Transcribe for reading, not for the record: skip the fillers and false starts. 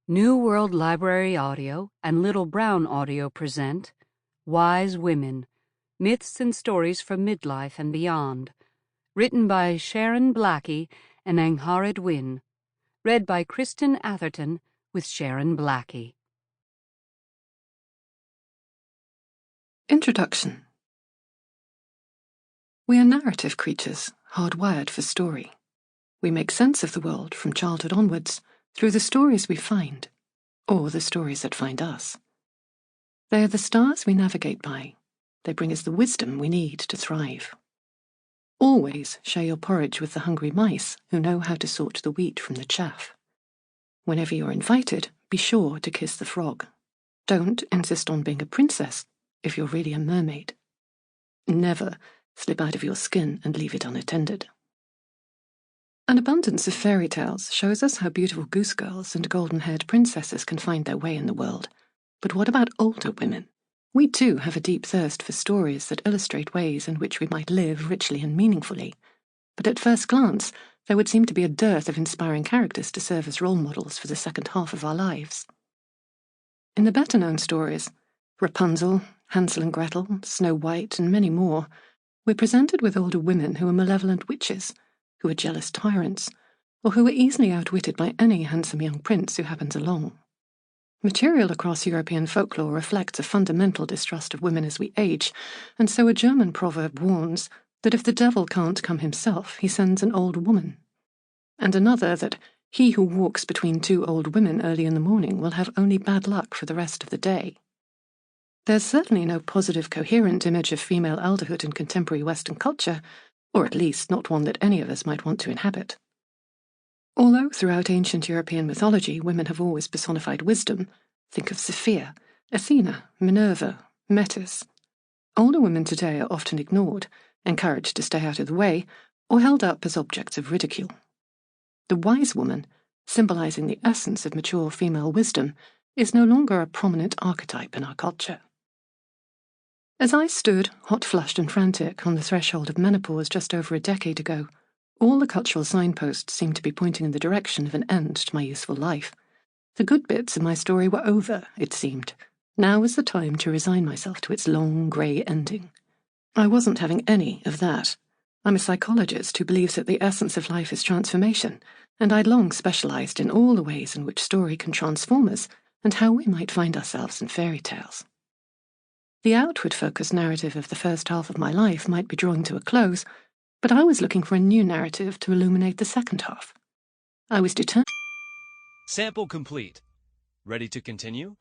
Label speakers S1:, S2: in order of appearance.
S1: New World Library Audio and Little Brown Audio present Wise Women, Myths and Stories from Midlife and Beyond, written by Sharon Blackie and Angharad Wynne, read by Kristin Atherton with Sharon Blackie.
S2: Introduction. We are narrative creatures, hardwired for story. We make sense of the world from childhood onwards through the stories we find, or the stories that find us. They are the stars we navigate by. They bring us the wisdom we need to thrive. Always share your porridge with the hungry mice who know how to sort the wheat from the chaff. Whenever you're invited, be sure to kiss the frog. Don't insist on being a princess if you're really a mermaid. Never slip out of your skin and leave it unattended. An abundance of fairy tales shows us how beautiful goose girls and golden-haired princesses can find their way in the world. But what about older women? We too have a deep thirst for stories that illustrate ways in which we might live richly and meaningfully. But at first glance, there would seem to be a dearth of inspiring characters to serve as role models for the second half of our lives. In the better-known stories, Rapunzel, Hansel and Gretel, Snow White, and many more, we're presented with older women who are malevolent witches, who are jealous tyrants, or who are easily outwitted by any handsome young prince who happens along. Material across European folklore reflects a fundamental distrust of women as we age, and so a German proverb warns that if the devil can't come himself, he sends an old woman, and another that he who walks between two old women early in the morning will have only bad luck for the rest of the day. There's certainly no positive, coherent image of female elderhood in contemporary Western culture, or at least not one that any of us might want to inhabit. Although throughout ancient European mythology women have always personified wisdom, think of Sophia, Athena, Minerva, Metis, older women today are often ignored, encouraged to stay out of the way, or held up as objects of ridicule. The wise woman, symbolizing the essence of mature female wisdom, is no longer a prominent archetype in our culture. As I stood, hot-flushed and frantic, on the threshold of menopause just over a decade ago, all the cultural signposts seemed to be pointing in the direction of an end to my useful life. The good bits of my story were over, it seemed. Now was the time to resign myself to its long, grey ending. I wasn't having any of that. I'm a psychologist who believes that the essence of life is transformation, and I'd long specialized in all the ways in which story can transform us and how we might find ourselves in fairy tales. The outward-focused narrative of the first half of my life might be drawing to a close, but I was looking for a new narrative to illuminate the second half. I was determined.
S3: Sample complete. Ready to continue?